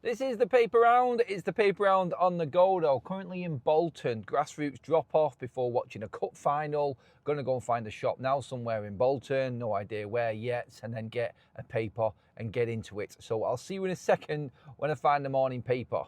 This is the paper round. It's the paper round on the go though. Currently in Bolton. Grassroots drop off before watching a cup final. Going to go and find a shop now somewhere in Bolton. No idea where yet. And then get a paper and get into it. So I'll see you in a second when I find the morning paper.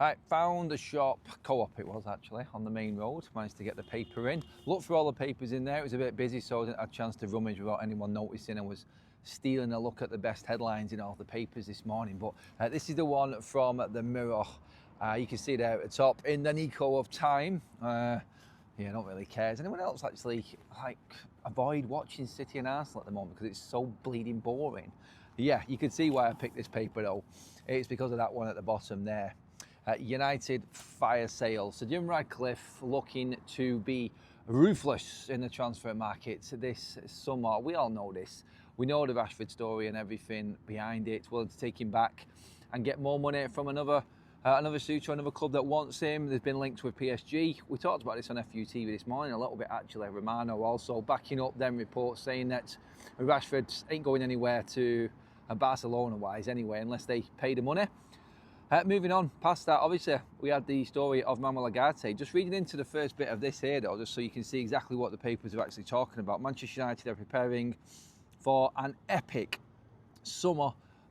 Right, found a shop, Co-op it was actually, on the main road. Managed to get the paper in. Looked for all the papers in there. It was a bit busy, so I didn't have a chance to rummage without anyone noticing. I was stealing a look at the best headlines in all the papers this morning. But this is the one from the Mirror. You can see there at the top, in the Nico of time. Yeah, I don't really care. Does anyone else actually avoid watching City and Arsenal at the moment because it's so bleeding boring? Yeah, you can see why I picked this paper though. It's because of that one at the bottom there. United fire sale. Sir Jim Ratcliffe looking to be ruthless in the transfer market this summer. We all know this. We know the Rashford story and everything behind it. Willing to take him back and get more money from another suitor, another club that wants him. There's been links with PSG. We talked about this on FUTV this morning a little bit actually. Romano also backing up them reports saying that Rashford ain't going anywhere to Barcelona-wise anyway unless they pay the money. Moving on past that, obviously we had the story of Manuel Ugarte. Just reading into the first bit of this here though, just so you can see exactly what the papers are actually talking about. Manchester United are preparing for an epic summer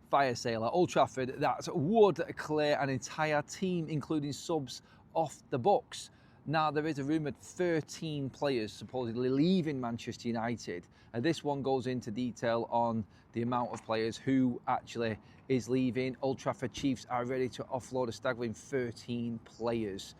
fire sale at Old Trafford that would clear an entire team, including subs, off the books. Now, there is a rumoured 13 players supposedly leaving Manchester United. And this one goes into detail on the amount of players who actually is leaving. Old Trafford Chiefs are ready to offload a staggering 13 players.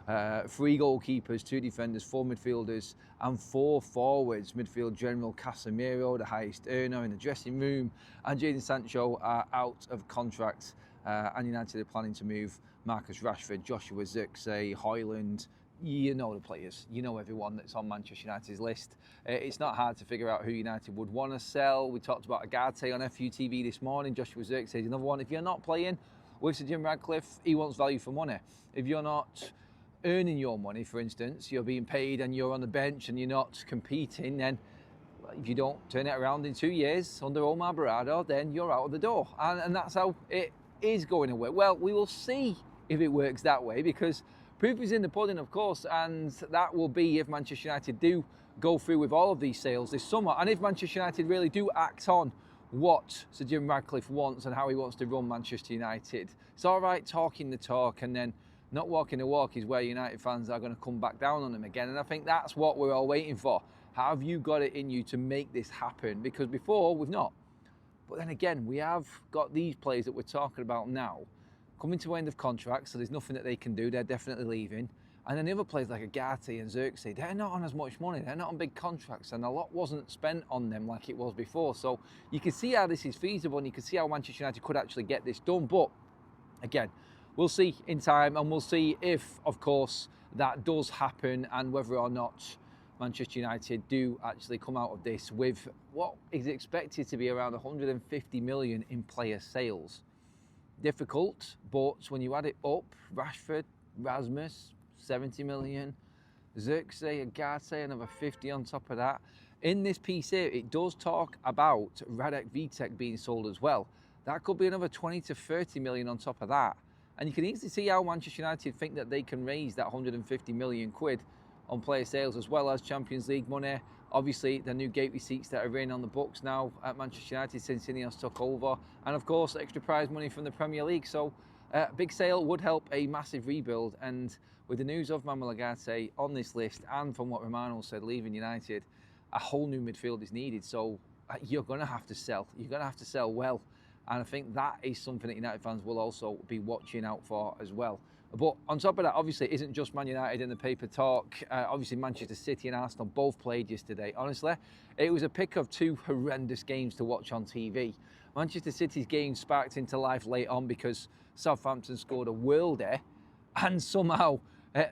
3 goalkeepers, 2 defenders, 4 midfielders and 4 forwards. Midfield General Casemiro, the highest earner in the dressing room, and Jadon Sancho are out of contract. And United are planning to move Marcus Rashford, Joshua Zirkzee, Højlund. You know the players, you know everyone that's on Manchester United's list. It's not hard to figure out who United would want to sell. We talked about Ugarte on FUTV this morning. Joshua Zirkzee is another one. If you're not playing with Sir Jim Ratcliffe, he wants value for money. If you're not earning your money, for instance, you're being paid and you're on the bench and you're not competing, then if you don't turn it around in 2 years under Omar Berrado, then you're out of the door. And that's how it is going to work. Well, we will see if it works that way, because proof is in the pudding, of course, and that will be if Manchester United do go through with all of these sales this summer, and if Manchester United really do act on what Sir Jim Ratcliffe wants and how he wants to run Manchester United. It's all right talking the talk and then not walking the walk is where United fans are going to come back down on them again, and I think that's what we're all waiting for. Have you got it in you to make this happen? Because before, we've not. But then again, we have got these players that we're talking about now coming to end of contract, so there's nothing that they can do. They're definitely leaving. And then the other players like Ugarte and Zirkzee, they're not on as much money. They're not on big contracts, and a lot wasn't spent on them like it was before. So you can see how this is feasible, and you can see how Manchester United could actually get this done. But again, we'll see in time, and we'll see if, of course, that does happen and whether or not Manchester United do actually come out of this with what is expected to be around 150 million in player sales. Difficult, but when you add it up, Rashford, Rasmus, 70 million, Zirkzee, Ugarte, another 50 on top of that. In this piece here, it does talk about Radek Vitek being sold as well. That could be another 20 to 30 million on top of that. And you can easily see how Manchester United think that they can raise that 150 million quid on player sales, as well as Champions League money. Obviously, the new gate receipts that are in on the books now at Manchester United since Ineos took over. And of course, extra prize money from the Premier League. So, big sale would help a massive rebuild. And with the news of Manuel Ugarte on this list, and from what Romano said, leaving United, a whole new midfield is needed. So, you're going to have to sell. You're going to have to sell well. And I think that is something that United fans will also be watching out for as well. But on top of that, obviously, it isn't just Man United in the paper talk. Obviously, Manchester City and Arsenal both played yesterday. Honestly, it was a pick of 2 horrendous games to watch on TV. Manchester City's game sparked into life late on because Southampton scored a worldie and somehow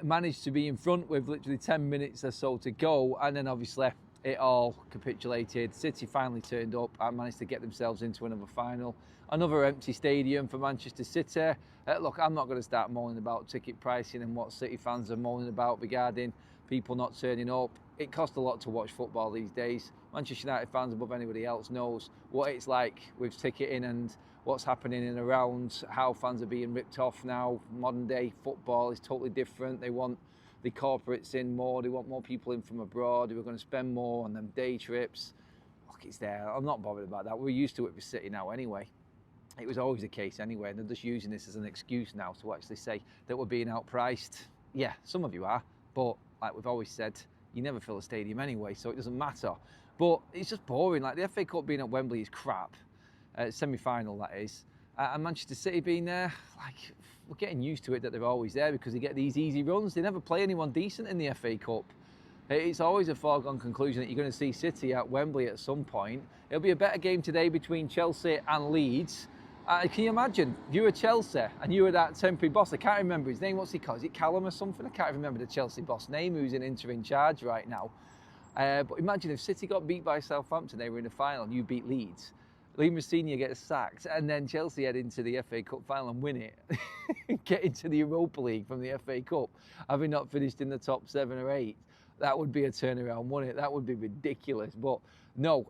managed to be in front with literally 10 minutes or so to go. And then, obviously, it all capitulated. City finally turned up and managed to get themselves into another final. Another empty stadium for Manchester City. Look, I'm not going to start moaning about ticket pricing and what City fans are moaning about regarding people not turning up. It costs a lot to watch football these days. Manchester United fans above anybody else knows what it's like with ticketing and what's happening in around how fans are being ripped off now. Modern day football is totally different. They want the corporates in more, they want more people in from abroad who are going to spend more on them day trips. Look, it's there. I'm not bothered about that. We're used to it with City now anyway. It was always the case anyway, and they're just using this as an excuse now to actually say that we're being outpriced. Yeah, some of you are, but like we've always said, you never fill a stadium anyway, so it doesn't matter. But it's just boring. Like the FA Cup being at Wembley is crap. Semi-final, that is. And Manchester City being there, like, we're getting used to it that they're always there because they get these easy runs. They never play anyone decent in the FA Cup. It's always a foregone conclusion that you're going to see City at Wembley at some point. It'll be a better game today between Chelsea and Leeds. Can you imagine, if you were Chelsea and you were that temporary boss, I can't remember his name, what's he called? Is it Callum or something? I can't remember the Chelsea boss name, who's in Inter in charge right now. But imagine if City got beat by Southampton, they were in the final, and you beat Leeds. Liam Senior gets sacked, and then Chelsea head into the FA Cup final and win it. Get into the Europa League from the FA Cup, having not finished in the top 7 or 8. That would be a turnaround, wouldn't it? That would be ridiculous. But no,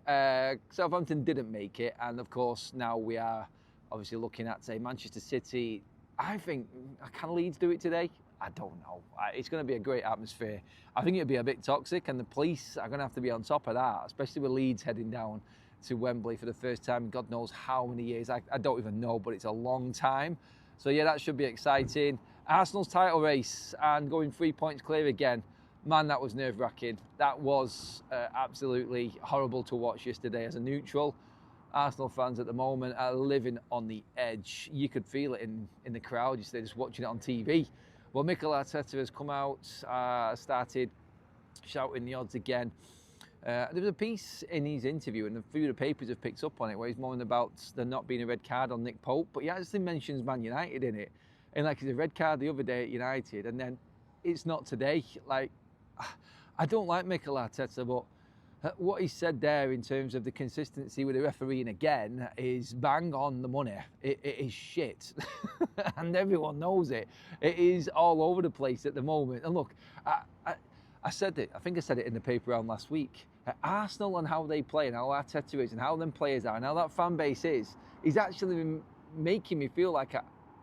Southampton didn't make it, and of course now we are obviously looking at, say, Manchester City. I think, can Leeds do it today? I don't know. It's going to be a great atmosphere. I think it'll be a bit toxic, and the police are going to have to be on top of that, especially with Leeds heading down to Wembley for the first time in God knows how many years. I don't even know, but it's a long time. So yeah, that should be exciting. Arsenal's title race and going 3 points clear again. Man, that was nerve-wracking. That was absolutely horrible to watch yesterday as a neutral. Arsenal fans at the moment are living on the edge. You could feel it in the crowd yesterday, just watching it on TV. Well, Mikel Arteta has come out, started shouting the odds again. There was a piece in his interview, and a few of the papers have picked up on it, where he's moaning about there not being a red card on Nick Pope, but he actually mentions Man United in it. And like, it's a red card the other day at United, and then it's not today. Like, I don't like Mikel Arteta, but what he said there in terms of the consistency with the refereeing again is bang on the money. It is shit. And everyone knows it. It is all over the place at the moment. And look, I said it, I think I said it in the paper round last week. Arsenal and how they play and how Arteta is and how them players are and how that fan base is actually been making me feel like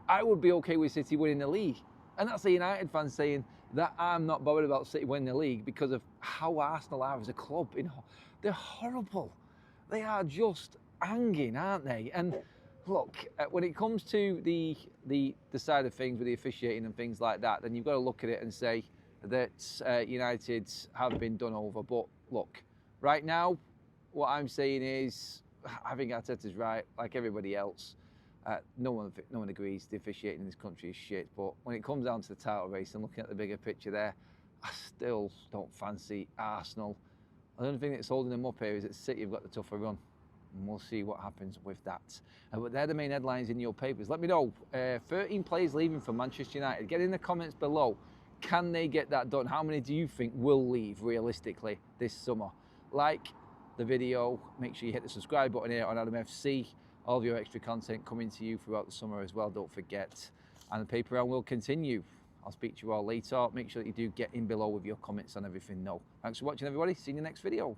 I would be okay with City winning the league. And that's the United fans saying that I'm not bothered about City winning the league because of how Arsenal are as a club. You know, they're horrible. They are just hanging, aren't they? And look, when it comes to the side of things with the officiating and things like that, then you've got to look at it and say that United have been done over. But look, right now, what I'm saying is, I think Arteta's right, like everybody else. No one agrees the officiating in this country is shit, but when it comes down to the title race and looking at the bigger picture there, I still don't fancy Arsenal. The only thing that's holding them up here is that City have got the tougher run, and we'll see what happens with that. But they're the main headlines in your papers. Let me know, 13 players leaving for Manchester United. Get in the comments below, can they get that done? How many do you think will leave realistically this summer? Like the video, make sure you hit the subscribe button here on Adam FC. All of your extra content coming to you throughout the summer as well, don't forget. And the paper round will continue. I'll speak to you all later. Make sure that you do get in below with your comments on everything. No. Thanks for watching, everybody. See you in the next video.